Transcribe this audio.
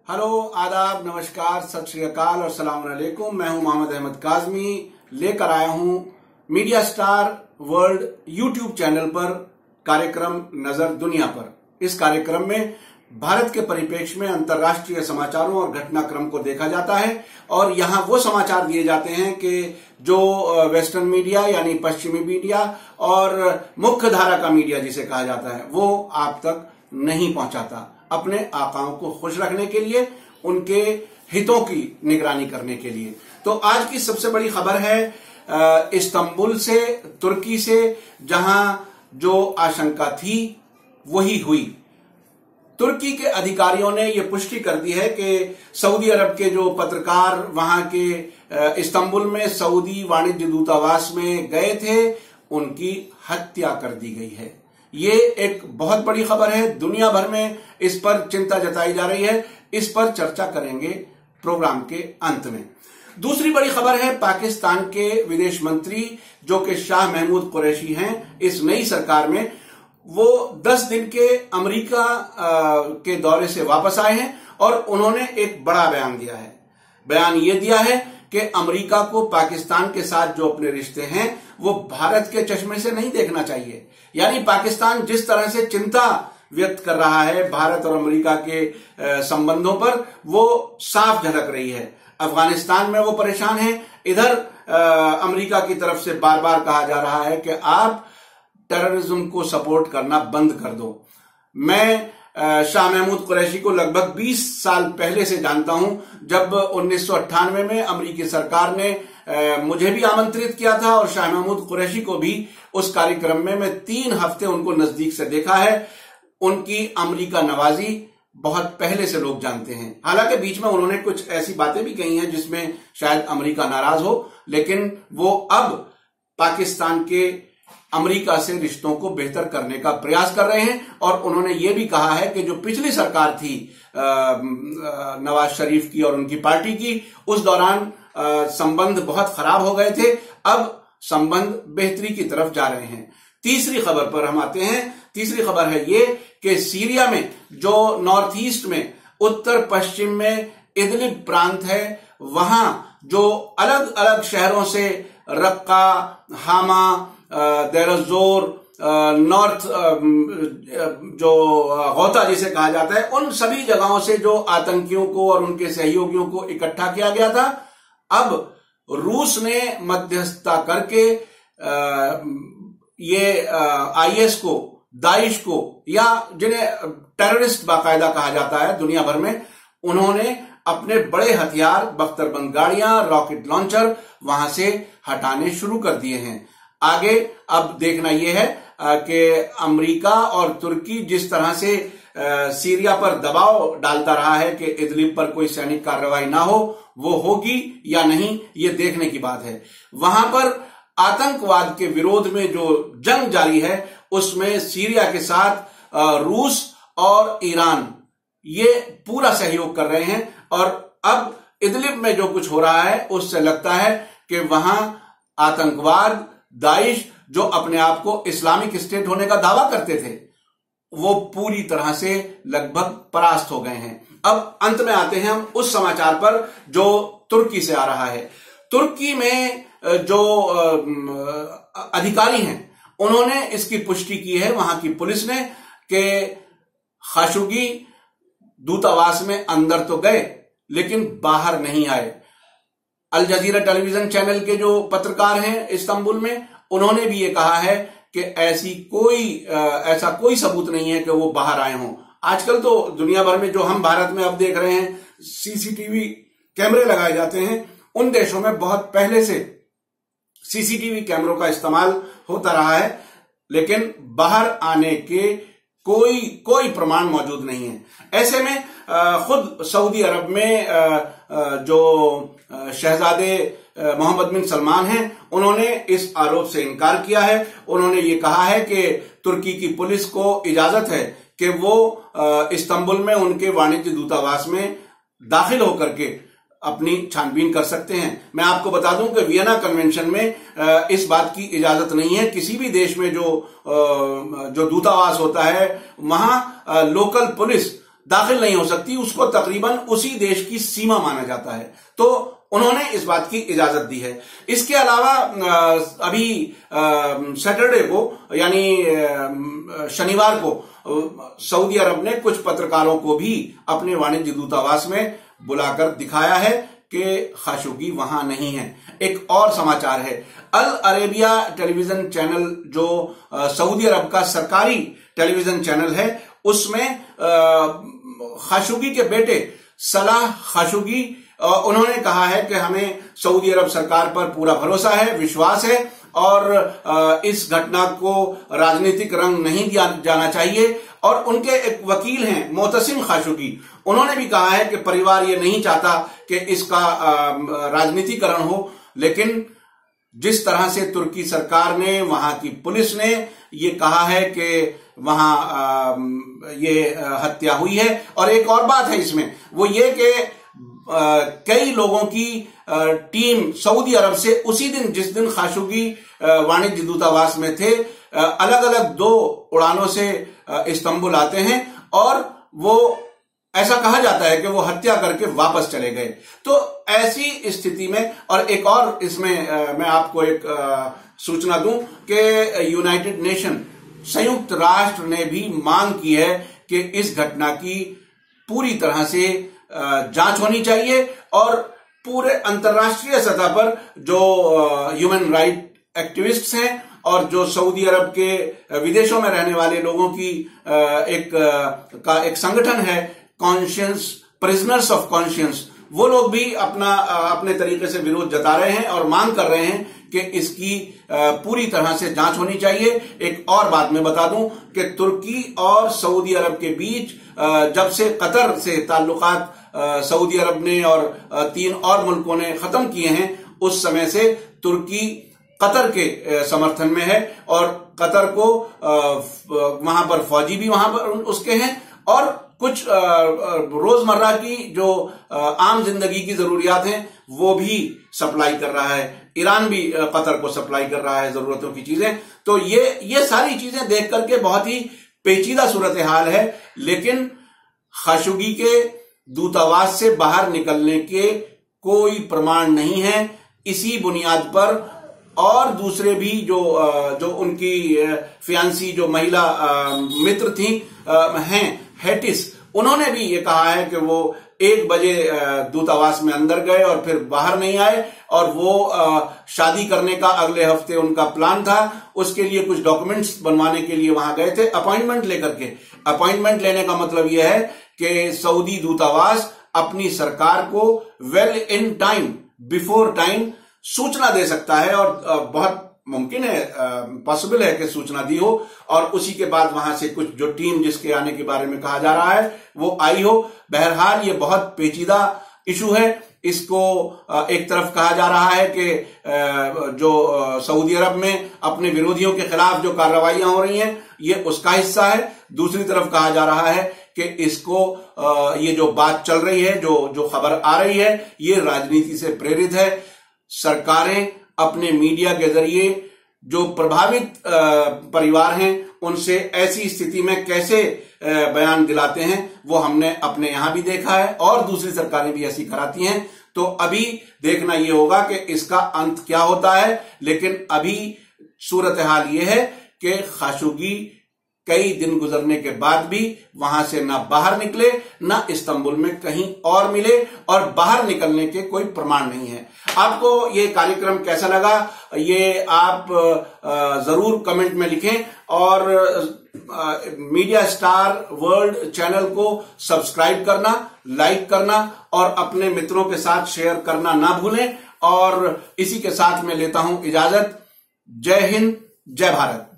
Hello, आदाब, नमस्कार, सत श्री अकाल और सलाम अलैकुम। मैं हूं मोहम्मद अहमद काजमी। लेकर आया हूं media star world YouTube channel पर कार्यक्रम नजर दुनिया पर। इस कार्यक्रम में भारत के परिप्रेक्ष्य में अंतर्राष्ट्रीय समाचारों और घटनाक्रम को देखा जाता है और यहां वो समाचार दिए जाते हैं कि जो वेस्टर्न मीडिया यानी पश्चिमी मीडिया और मुख्य धारा का मीडिया जिसे कहा जाता है वो आप तक नहीं पहुंचाता। अपने आकाओं को खुश रखने के लिए, उनके हितों की निगरानी करने के लिए। तो आज की सबसे बड़ी खबर है इस्तांबुल से, तुर्की से, जहां जो आशंका थी वही हुई। तुर्की के अधिकारियों ने यह पुष्टि कर दी है कि सऊदी अरब के जो पत्रकार वहां के इस्तांबुल में सऊदी वाणिज्य दूतावास में गए थे, उनकी हत्या कर दी गई है। ये एक बहुत बड़ी खबर है। दुनिया भर में इस पर चिंता जताई जा रही है। इस पर चर्चा करेंगे प्रोग्राम के अंत में। दूसरी बड़ी खबर है पाकिस्तान के विदेश मंत्री जो कि शाह महमूद कुरैशी हैं, इस नई सरकार में वो 10 दिन के अमेरिका के दौरे से वापस आए हैं और उन्होंने एक बड़ा बयान दिया है। बयान ये दिया है कि अमेरिका को पाकिस्तान के साथ जो अपने रिश्ते हैं वो भारत के चश्मे से नहीं देखना चाहिए। यानी पाकिस्तान जिस तरह से चिंता व्यक्त कर रहा है भारत और अमेरिका के संबंधों पर, वो साफ झलक रही है। अफगानिस्तान में वो परेशान है। इधर अमेरिका की तरफ से बार बार कहा जा रहा है कि आप टेररिज्म को सपोर्ट करना बंद कर दो। मैं शाह महमूद कुरैशी को लगभग 20 साल पहले से जानता हूं, जब 1998 में अमेरिकी सरकार ने मुझे भी आमंत्रित किया था और शाह महमूद कुरैशी को भी उस कार्यक्रम में मैं 3 हफ्ते उनको नजदीक से देखा है। उनकी अमेरिका नवाजी बहुत पहले से लोग जानते हैं। हालांकि बीच में उन्होंने कुछ ऐसी बातें भी कही हैं जिसमें शायद अमेरिका नाराज हो, लेकिन वो अब पाकिस्तान के अमेरिका से रिश्तों को बेहतर करने का प्रयास कर रहे हैं। और उन्होंने ये भी कहा है कि जो पिछली सरकार थी नवाज शरीफ की और उनकी पार्टी की, उस दौरान संबंध बहुत खराब हो गए थे, अब संबंध बेहतरी की तरफ जा रहे हैं। तीसरी खबर पर हम आते हैं। तीसरी खबर है ये कि सीरिया में जो नॉर्थ ईस्ट में, उत्तर पश्चिम में इदलिब प्रांत है, वहां जो अलग अलग शहरों से रक्का, हामा, देर-एज-जोर, नॉर्थ जो गौता जिसे कहा जाता है, उन सभी जगहों से जो आतंकियों को और उनके सहयोगियों को इकट्ठा किया गया था, अब रूस ने मध्यस्थता करके ये आईएस को, दाइश को, या जिन्हें टेररिस्ट बाकायदा कहा जाता है दुनिया भर में, उन्होंने अपने बड़े हथियार, बख्तरबंद गाड़ियां, रॉकेट लॉन्चर वहां से हटाने शुरू कर दिए हैं। आगे अब देखना यह है कि अमेरिका और तुर्की जिस तरह से सीरिया पर दबाव डालता रहा है कि इदलिब पर कोई सैनिक कार्रवाई ना हो, वो होगी या नहीं ये देखने की बात है। वहां पर आतंकवाद के विरोध में जो जंग जारी है उसमें सीरिया के साथ रूस और ईरान ये पूरा सहयोग कर रहे हैं। और अब इदलिब में जो कुछ हो रहा है उससे लगता है कि वहां आतंकवाद, दाइश जो अपने आप को इस्लामिक स्टेट होने का दावा करते थे, वो पूरी तरह से लगभग परास्त हो गए हैं। अब अंत में आते हैं हम उस समाचार पर जो तुर्की से आ रहा है। तुर्की में जो अधिकारी हैं उन्होंने इसकी पुष्टि की है, वहां की पुलिस ने, कि खाशोगी दूतावास में अंदर तो गए लेकिन बाहर नहीं आए। अल जजीरा टेलीविजन चैनल के जो पत्रकार हैं इस्तांबुल में, उन्होंने भी ये कहा है कि ऐसा कोई सबूत नहीं है कि वो बाहर आए हों। आजकल तो दुनिया भर में जो हम भारत में अब देख रहे हैं, सीसीटीवी कैमरे लगाए जाते हैं, उन देशों में बहुत पहले से सीसीटीवी कैमरों का इस्तेमाल होता रहा है, लेकिन बाहर आने के कोई प्रमाण मौजूद नहीं है। ऐसे में खुद सऊदी अरब में जो शहजादे मोहम्मद बिन सलमान हैं, उन्होंने इस आरोप से इनकार किया है। उन्होंने ये कहा है कि तुर्की की पुलिस को इजाजत है कि वो इस्तांबुल में उनके वाणिज्य दूतावास में दाखिल होकर के अपनी छानबीन कर सकते हैं। मैं आपको बता दूं कि वियना कन्वेंशन में इस बात की इजाजत नहीं है। किसी भी देश में जो दूतावास होता है वहां लोकल पुलिस दाखिल नहीं हो सकती, उसको तकरीबन उसी देश की सीमा माना जाता है। तो उन्होंने इस बात की इजाजत दी है। इसके अलावा अभी सैटरडे को यानी शनिवार को सऊदी अरब ने कुछ पत्रकारों को भी अपने वाणिज्य दूतावास में बुलाकर दिखाया है कि खाशोगी वहां नहीं है। एक और समाचार है, अल अरेबिया टेलीविजन चैनल जो सऊदी अरब का सरकारी टेलीविजन चैनल है, उसमें खाशोगी के बेटे सलाह खाशोगी उन्होंने कहा है कि हमें सऊदी अरब सरकार पर पूरा भरोसा है, विश्वास है और इस घटना को राजनीतिक रंग नहीं दिया जाना चाहिए। और उनके एक वकील हैं मोतसिम खाशोगी, उन्होंने भी कहा है कि परिवार ये नहीं चाहता कि इसका राजनीतिकरण हो, लेकिन जिस तरह से तुर्की सरकार ने, वहां की पुलिस ने ये कहा है कि वहां ये हत्या हुई है। और एक और बात है इसमें, वो ये कि कई लोगों की टीम सऊदी अरब से उसी दिन जिस दिन खाशोगी वाणिज्य दूतावास में थे, अलग अलग 2 उड़ानों से इस्तांबुल आते हैं और वो ऐसा कहा जाता है कि वो हत्या करके वापस चले गए। तो ऐसी स्थिति में, और एक और इसमें मैं आपको एक सूचना दूं कि यूनाइटेड नेशन, संयुक्त राष्ट्र ने भी मांग की है कि इस घटना की पूरी तरह से जांच होनी चाहिए और पूरे अंतर्राष्ट्रीय सतह पर जो ह्यूमन राइट एक्टिविस्ट्स हैं और जो सऊदी अरब के विदेशों में रहने वाले लोगों की एक संगठन है, कॉन्शियंस प्रिजनर्स ऑफ कॉन्शियंस, वो लोग भी अपने तरीके से विरोध जता रहे हैं और मांग कर रहे हैं कि इसकी पूरी तरह से जांच होनी चाहिए। एक और बात मैं बता दूं कि तुर्की और सऊदी अरब के बीच जब से कतर से ताल्लुकात सऊदी अरब ने और 3 और मुल्कों ने खत्म किए हैं, उस समय से तुर्की कतर के समर्थन में है और कतर को वहां पर फौजी भी वहां पर उसके हैं और कुछ रोजमर्रा की जो आम जिंदगी की जरूरियात हैं वो भी सप्लाई कर रहा है। ईरान भी कतर को सप्लाई कर रहा है जरूरतों की चीजें। तो ये सारी चीजें देख करके बहुत ही पेचीदा सूरत हाल है, लेकिन खाशोगी के दूतावास से बाहर निकलने के कोई प्रमाण नहीं है। इसी बुनियाद पर और दूसरे भी जो उनकी फियांसी जो महिला मित्र थी हैं हेटिस, उन्होंने भी ये कहा है कि वो 1 बजे दूतावास में अंदर गए और फिर बाहर नहीं आए और वो शादी करने का अगले हफ्ते उनका प्लान था। उसके लिए कुछ डॉक्यूमेंट्स बनवाने के लिए वहां गए थे अपॉइंटमेंट लेकर के। अपॉइंटमेंट लेने का मतलब यह है कि सऊदी दूतावास अपनी सरकार को well in time, before time सूचना दे सकता है और बहुत मुमकिन है, पॉसिबल है कि सूचना दी हो और उसी के बाद वहां से कुछ जो टीम जिसके आने के बारे में कहा जा रहा है वो आई हो। बहरहाल ये बहुत पेचीदा इशू है। इसको एक तरफ कहा जा रहा है कि जो सऊदी अरब में अपने विरोधियों के खिलाफ जो कार्रवाइयां हो रही हैं ये उसका हिस्सा है। दूसरी तरफ कहा जा रहा है कि इसको ये जो बात चल रही है, जो खबर आ रही है, ये राजनीति से प्रेरित है। सरकारें अपने मीडिया के जरिए जो प्रभावित परिवार हैं उनसे ऐसी स्थिति में कैसे बयान दिलाते हैं वो हमने अपने यहां भी देखा है और दूसरी सरकारें भी ऐसी कराती हैं। तो अभी देखना ये होगा कि इसका अंत क्या होता है, लेकिन अभी सूरत हाल ये है कि खाशोगी कई दिन गुजरने के बाद भी वहां से ना बाहर निकले, ना इस्तांबुल में कहीं और मिले और बाहर निकलने के कोई प्रमाण नहीं है। आपको ये कार्यक्रम कैसा लगा ये आप जरूर कमेंट में लिखें और मीडिया स्टार वर्ल्ड चैनल को सब्सक्राइब करना, लाइक करना और अपने मित्रों के साथ शेयर करना ना भूलें। और इसी के साथ मैं लेता हूं इजाजत। जय हिंद, जय भारत।